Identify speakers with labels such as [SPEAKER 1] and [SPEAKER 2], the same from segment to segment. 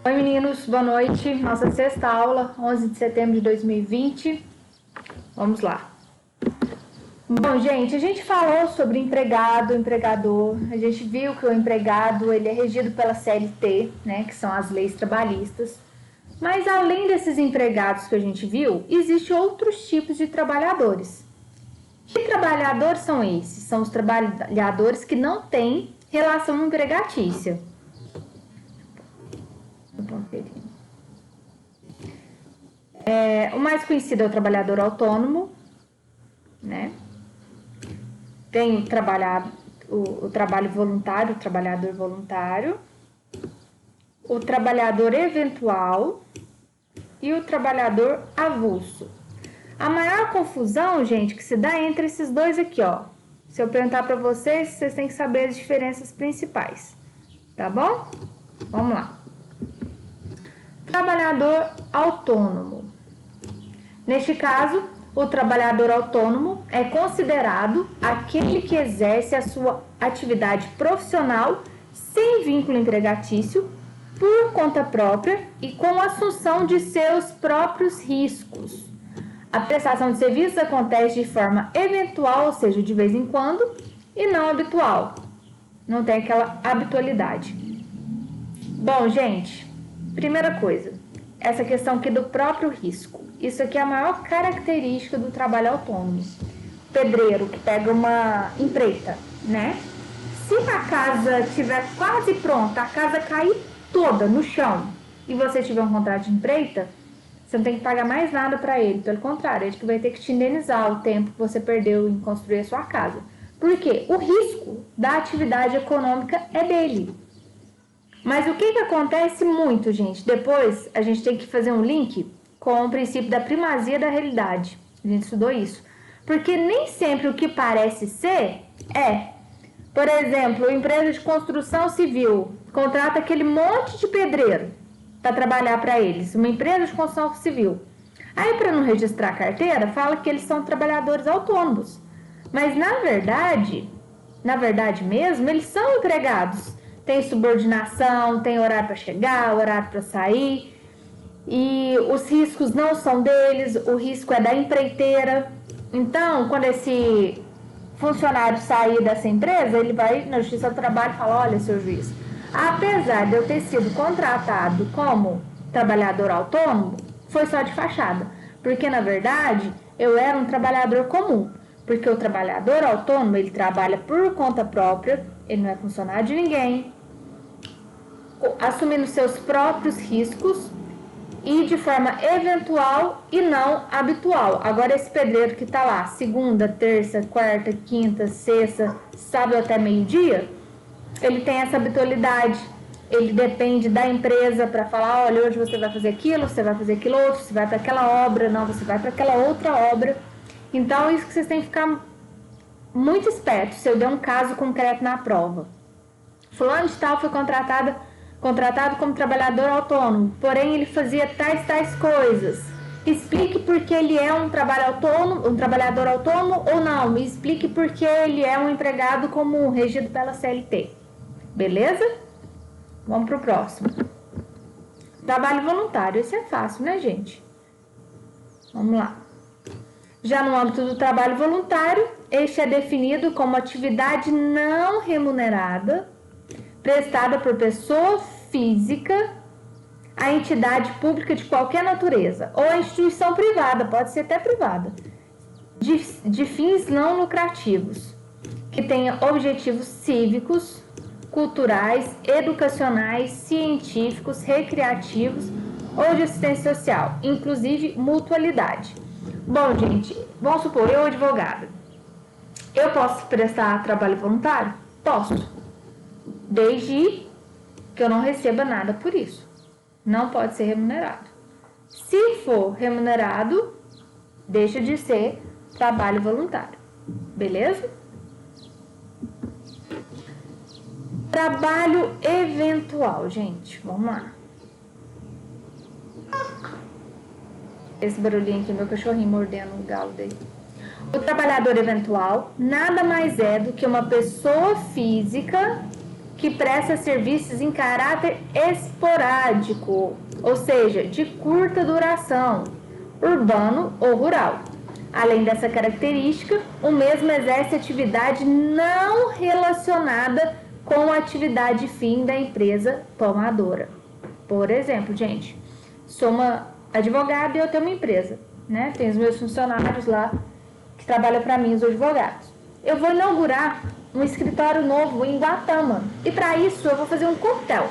[SPEAKER 1] Oi meninos, boa noite. Nossa sexta aula, 11 de setembro de 2020. Vamos lá. Bom, gente, a gente falou sobre empregado, empregador. A gente viu que o empregado ele é regido pela CLT, né, que são as leis trabalhistas. Mas além desses empregados que a gente viu, existem outros tipos de trabalhadores. Que trabalhadores são esses? São os trabalhadores que não têm relação empregatícia. O mais conhecido é o trabalhador autônomo, né? Tem o trabalho voluntário, o trabalhador voluntário, o trabalhador eventual e o trabalhador avulso. A maior confusão, gente, que se dá é entre esses dois aqui, ó. Se eu perguntar para vocês, vocês têm que saber as diferenças principais, tá bom? Vamos lá. Trabalhador autônomo. Neste caso, o trabalhador autônomo é considerado aquele que exerce a sua atividade profissional sem vínculo empregatício, por conta própria e com assunção de seus próprios riscos. A prestação de serviços acontece de forma eventual, ou seja, de vez em quando, e não habitual. Não tem aquela habitualidade. Bom, gente, primeira coisa, essa questão aqui do próprio risco. Isso aqui é a maior característica do trabalho autônomo. Pedreiro que pega uma empreita, né? Se a casa estiver quase pronta, a casa cair toda no chão e você tiver um contrato de empreita, você não tem que pagar mais nada para ele. Pelo contrário, ele que vai ter que te indenizar o tempo que você perdeu em construir a sua casa. Por quê? O risco da atividade econômica é dele. Mas o que acontece muito, gente? Depois a gente tem que fazer um link com o princípio da primazia da realidade. A gente estudou isso. Porque nem sempre o que parece ser é. Por exemplo, empresa de construção civil contrata aquele monte de pedreiro para trabalhar para eles. Uma empresa de construção civil. Aí, para não registrar a carteira, fala que eles são trabalhadores autônomos. Mas, na verdade mesmo, eles são empregados. Tem subordinação, tem horário para chegar, horário para sair. E os riscos não são deles, o risco é da empreiteira. Então, quando esse funcionário sair dessa empresa, ele vai na Justiça do Trabalho e fala: olha, seu juiz, apesar de eu ter sido contratado como trabalhador autônomo, foi só de fachada. Porque, na verdade, eu era um trabalhador comum. Porque o trabalhador autônomo, ele trabalha por conta própria, ele não é funcionário de ninguém, assumindo seus próprios riscos e de forma eventual e não habitual. Agora, esse pedreiro que tá lá segunda, terça, quarta, quinta, sexta, sábado até meio-dia, ele tem essa habitualidade. Ele depende da empresa para falar: olha, hoje você vai fazer aquilo, você vai fazer aquilo outro, você vai para aquela obra, não, você vai para aquela outra obra. Então, isso que vocês têm que ficar muito espertos. Se eu der um caso concreto na prova, fulano de tal foi contratado como trabalhador autônomo, porém ele fazia tais coisas. Explique por que ele é um trabalhador autônomo ou não. Me explique por que ele é um empregado comum, regido pela CLT. Beleza? Vamos pro próximo. Trabalho voluntário. Isso é fácil, né, gente? Vamos lá. Já no âmbito do trabalho voluntário, este é definido como atividade não remunerada prestada por pessoa física a entidade pública de qualquer natureza ou a instituição privada, pode ser até privada, de fins não lucrativos, que tenha objetivos cívicos, culturais, educacionais, científicos, recreativos ou de assistência social, inclusive mutualidade. Bom, gente, vamos supor, eu advogada, eu posso prestar trabalho voluntário? Posso, desde que eu não receba nada por isso. Não pode ser remunerado. Se for remunerado, deixa de ser trabalho voluntário. Beleza? Trabalho eventual, gente. Vamos lá. Esse barulhinho aqui, meu cachorrinho mordendo o galo dele. O trabalhador eventual nada mais é do que uma pessoa física que presta serviços em caráter esporádico, ou seja, de curta duração, urbano ou rural. Além dessa característica, o mesmo exerce atividade não relacionada com a atividade fim da empresa tomadora. Por exemplo, gente, sou uma advogada e eu tenho uma empresa, né? Tenho os meus funcionários lá que trabalham para mim, os advogados. Eu vou inaugurar um escritório novo em Guatama e para isso eu vou fazer um coquetel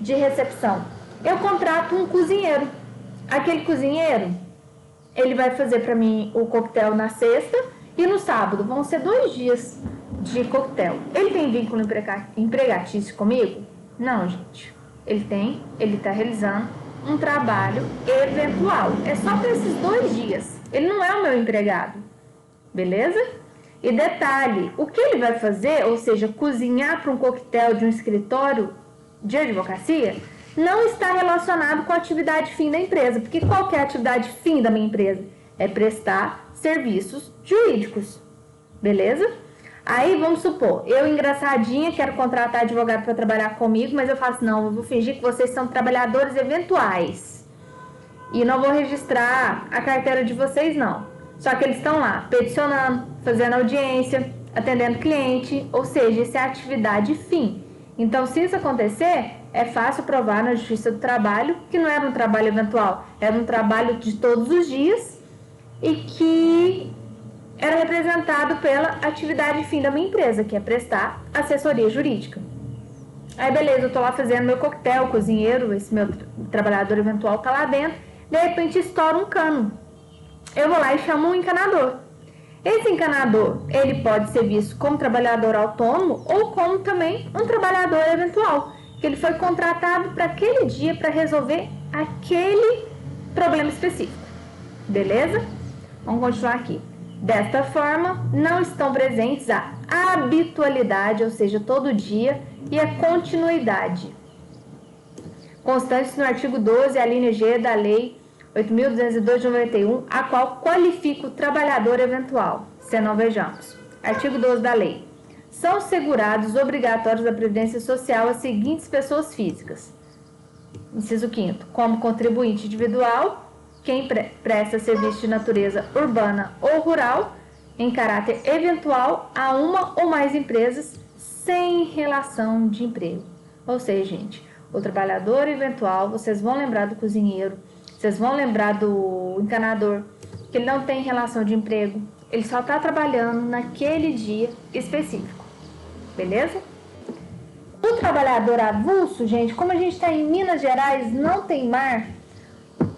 [SPEAKER 1] de recepção. Eu contrato um cozinheiro. Aquele cozinheiro, ele vai fazer para mim o coquetel na sexta e no sábado. Vão ser 2 dias de coquetel. Ele tem vínculo empregatício comigo? Não, gente. Ele está realizando um trabalho eventual. É só para esses 2 dias. Ele não é o meu empregado. Beleza? E detalhe, o que ele vai fazer, ou seja, cozinhar para um coquetel de um escritório de advocacia, não está relacionado com a atividade fim da empresa, porque qual que é a atividade fim da minha empresa? É prestar serviços jurídicos, beleza? Aí vamos supor, eu engraçadinha quero contratar advogado para trabalhar comigo, mas eu faço, não, eu vou fingir que vocês são trabalhadores eventuais e não vou registrar a carteira de vocês, não. Só que eles estão lá peticionando, fazendo audiência, atendendo cliente, ou seja, isso é atividade fim. Então, se isso acontecer, é fácil provar na Justiça do Trabalho que não era um trabalho eventual, era um trabalho de todos os dias e que era representado pela atividade fim da minha empresa, que é prestar assessoria jurídica. Aí, beleza, eu tô lá fazendo meu coquetel, o cozinheiro, esse meu trabalhador eventual tá lá dentro, de repente estoura um cano. Eu vou lá e chamo um encanador. Esse encanador, ele pode ser visto como trabalhador autônomo ou como também um trabalhador eventual, que ele foi contratado para aquele dia para resolver aquele problema específico. Beleza? Vamos continuar aqui. Desta forma, não estão presentes a habitualidade, ou seja, todo dia, e a continuidade, constantes no artigo 12, a linha G da Lei 8.202 de 91, a qual qualifica o trabalhador eventual. Se não, vejamos. Artigo 12 da lei. São segurados obrigatórios da Previdência Social as seguintes pessoas físicas. Inciso 5º. Como contribuinte individual, quem presta serviço de natureza urbana ou rural, em caráter eventual, a uma ou mais empresas sem relação de emprego. Ou seja, gente, o trabalhador eventual, vocês vão lembrar do cozinheiro, vocês vão lembrar do encanador, que ele não tem relação de emprego, ele só está trabalhando naquele dia específico, beleza? O trabalhador avulso, gente, como a gente está em Minas Gerais, não tem mar,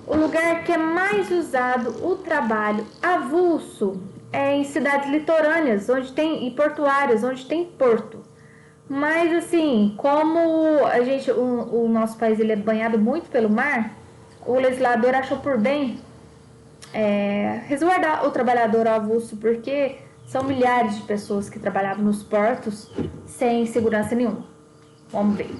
[SPEAKER 1] o lugar que é mais usado o trabalho avulso é em cidades litorâneas, onde tem, e portuárias, onde tem porto. Mas assim, como a gente, o nosso país ele é banhado muito pelo mar, o legislador achou por bem resguardar o trabalhador avulso, porque são milhares de pessoas que trabalhavam nos portos sem segurança nenhuma. Vamos ver.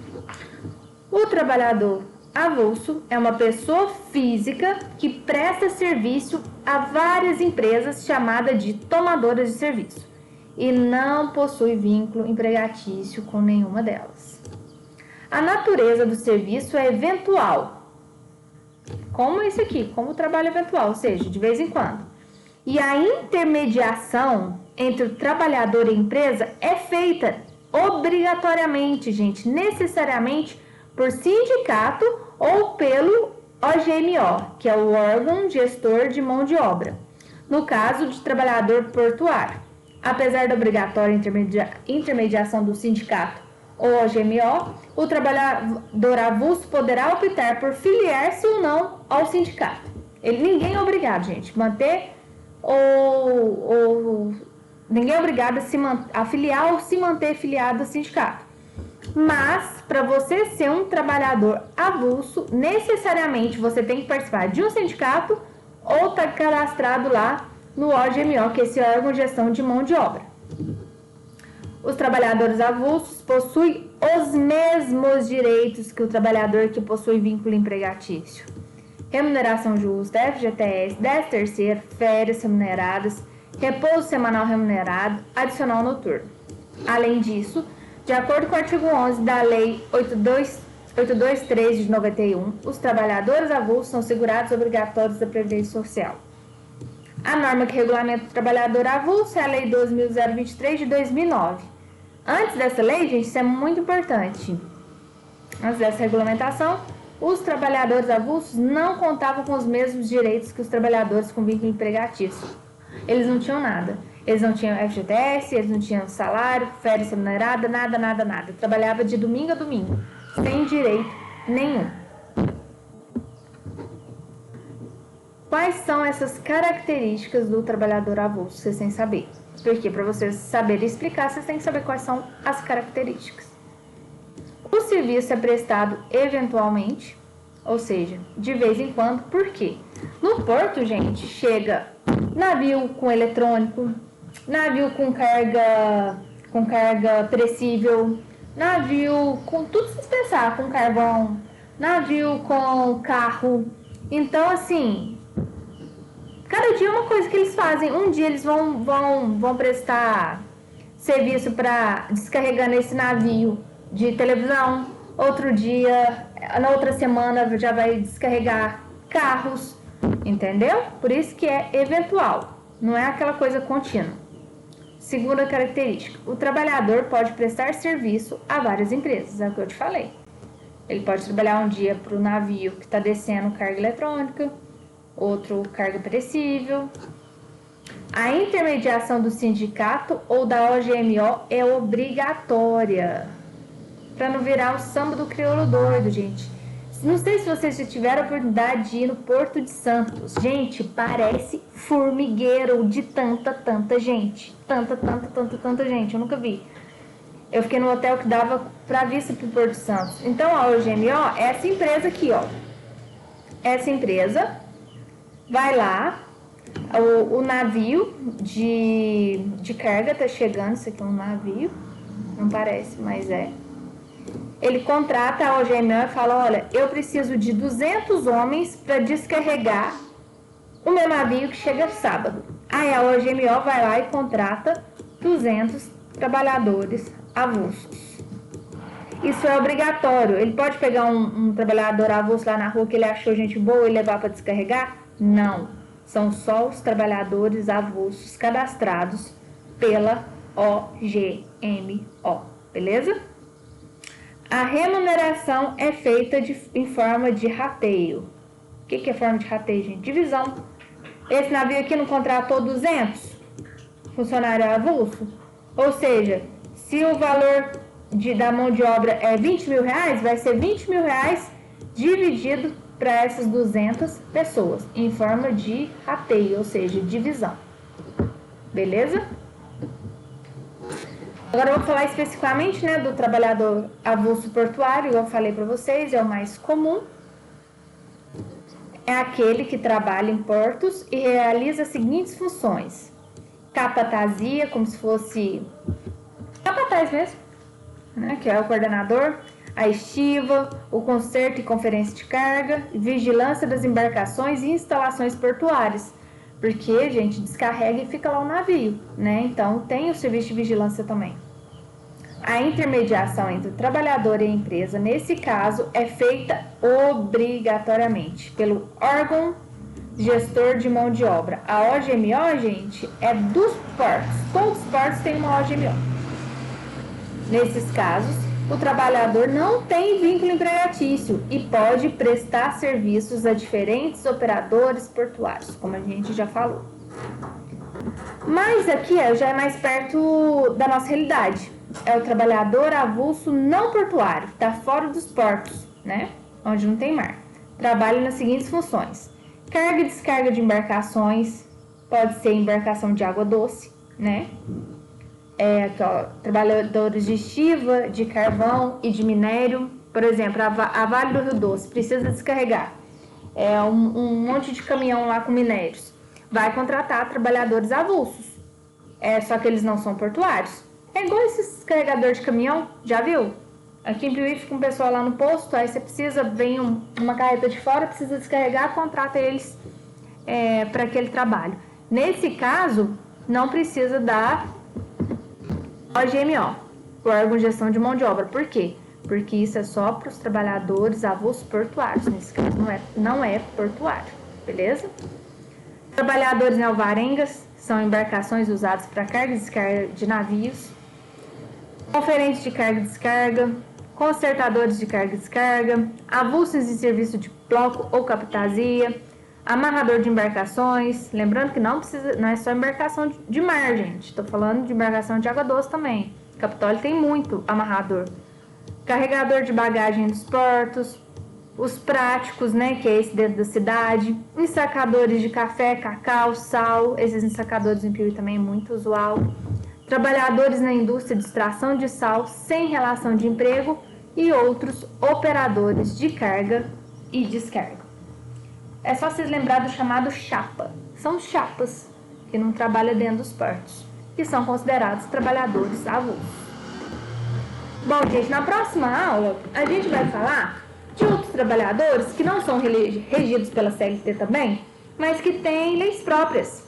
[SPEAKER 1] O trabalhador avulso é uma pessoa física que presta serviço a várias empresas chamadas de tomadoras de serviço e não possui vínculo empregatício com nenhuma delas. A natureza do serviço é eventual, como isso aqui, como o trabalho eventual, ou seja, de vez em quando. E a intermediação entre o trabalhador e a empresa é feita obrigatoriamente, gente, necessariamente por sindicato ou pelo OGMO, que é o órgão gestor de mão de obra, no caso de trabalhador portuário. Apesar da obrigatória intermediação do sindicato ou OGMO, o trabalhador avulso poderá optar por filiar-se ou não ao sindicato. Ninguém é obrigado, gente, manter ninguém é obrigado a filiar ou se manter filiado ao sindicato. Mas, para você ser um trabalhador avulso, necessariamente você tem que participar de um sindicato ou estar cadastrado lá no OGMO, que é esse órgão de gestão de mão de obra. Os trabalhadores avulsos possuem os mesmos direitos que o trabalhador que possui vínculo empregatício: remuneração justa, FGTS, 13º, férias remuneradas, repouso semanal remunerado, adicional noturno. Além disso, De acordo com o artigo 11 da Lei 823 de 91, os trabalhadores avulsos são segurados obrigatórios da Previdência Social. A norma que regulamenta o trabalhador avulso é a Lei 12.023 de 2009. Antes dessa lei, gente, isso é muito importante. Antes dessa regulamentação, os trabalhadores avulsos não contavam com os mesmos direitos que os trabalhadores com vínculo empregatício. Eles não tinham nada. Eles não tinham FGTS, eles não tinham salário, férias remunerada, nada. Trabalhava de domingo a domingo, sem direito nenhum. Quais são essas características do trabalhador avulso? Vocês têm que saber. Porque para vocês saberem explicar, vocês têm que saber quais são as características. O serviço é prestado eventualmente, ou seja, de vez em quando. Por quê? No porto, gente, chega navio com eletrônico, navio com carga perecível, navio com tudo que vocês pensar, com carvão, navio com carro. Então, assim, cada dia é uma coisa que eles fazem. Um dia eles vão prestar serviço para descarregar nesse navio de televisão, outro dia, na outra semana já vai descarregar carros, entendeu? Por isso que é eventual, não é aquela coisa contínua. Segunda característica, o trabalhador pode prestar serviço a várias empresas, é o que eu te falei. Ele pode trabalhar um dia para o navio que está descendo carga eletrônica, outro carga perecível. A intermediação do sindicato ou da OGMO é obrigatória, para não virar o samba do crioulo doido, gente. Não sei se vocês já tiveram a oportunidade de ir no Porto de Santos. Gente, parece formigueiro de tanta gente. Tanta gente, eu nunca vi. Eu fiquei no hotel que dava para vista pro Porto de Santos. Então, a OGMO é essa empresa aqui, ó. Essa empresa vai lá, o navio de carga tá chegando. Isso aqui é um navio, não parece, mas é. Ele contrata a OGMO e fala, olha, eu preciso de 200 homens para descarregar o meu navio que chega sábado. Aí a OGMO vai lá e contrata 200 trabalhadores avulsos. Isso é obrigatório. Ele pode pegar um trabalhador avulso lá na rua que ele achou gente boa e levar para descarregar? Não. São só os trabalhadores avulsos cadastrados pela OGMO. Beleza? A remuneração é feita em forma de rateio. O que é forma de rateio, gente? Divisão. Esse navio aqui não contratou 200 funcionários avulso? Ou seja, se o valor da mão de obra é 20 mil reais, vai ser 20 mil reais dividido para essas 200 pessoas, em forma de rateio, ou seja, divisão. Beleza? Agora eu vou falar especificamente, né, do trabalhador avulso portuário. Eu falei para vocês, é o mais comum. É aquele que trabalha em portos e realiza as seguintes funções: capatazia, como se fosse capataz mesmo, né, que é o coordenador, a estiva, o conserto e conferência de carga, vigilância das embarcações e instalações portuárias. Porque, gente, descarrega e fica lá o navio, né? Então, tem o serviço de vigilância também. A intermediação entre o trabalhador e a empresa, nesse caso, é feita obrigatoriamente pelo órgão gestor de mão de obra. A OGMO, gente, é dos portos. Todos os portos têm uma OGMO. Nesses casos, o trabalhador não tem vínculo empregatício e pode prestar serviços a diferentes operadores portuários, como a gente já falou. Mas aqui já é mais perto da nossa realidade. É o trabalhador avulso não portuário, que está fora dos portos, né? Onde não tem mar. Trabalha nas seguintes funções: carga e descarga de embarcações, pode ser embarcação de água doce, né? Aqui, ó, trabalhadores de estiva, de carvão e de minério. Por exemplo, a Vale do Rio Doce precisa descarregar um monte de caminhão lá com minérios. Vai contratar trabalhadores avulsos. Só que eles não são portuários. É igual esses carregadores de caminhão, já viu? Aqui em Piuí fica um pessoal lá no posto, aí você precisa, vem uma carreta de fora, precisa descarregar, contrata eles para aquele trabalho. Nesse caso, não precisa da OGMO. órgão de gestão de mão de obra. Por quê? Porque isso é só para os trabalhadores avulsos portuários. Nesse caso, não é portuário, beleza? Trabalhadores em alvarengas são embarcações usadas para carga e descarga de navios. Conferentes de carga e descarga, consertadores de carga e descarga, avulsos em serviço de bloco ou captazia, amarrador de embarcações. Lembrando que não é só embarcação de mar, gente. Estou falando de embarcação de água doce também. Capitólio tem muito amarrador. Carregador de bagagem dos portos, os práticos, né, que é esse dentro da cidade, ensacadores de café, cacau, sal, esses ensacadores em Piauí também é muito usual. Trabalhadores na indústria de extração de sal sem relação de emprego e outros operadores de carga e descarga. É só vocês lembrar do chamado chapa. São os chapas que não trabalham dentro dos portos, que são considerados trabalhadores avulsos. Bom, gente, na próxima aula a gente vai falar de outros trabalhadores que não são regidos pela CLT também, mas que têm leis próprias.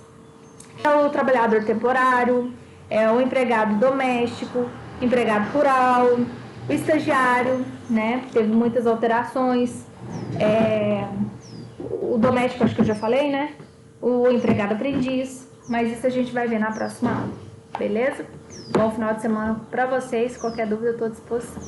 [SPEAKER 1] É o trabalhador temporário, é o empregado doméstico, empregado rural, o estagiário, né? Teve muitas alterações. O doméstico, acho que eu já falei, né? O empregado aprendiz, mas isso a gente vai ver na próxima aula, beleza? Bom final de semana para vocês. Qualquer dúvida, eu estou à disposição.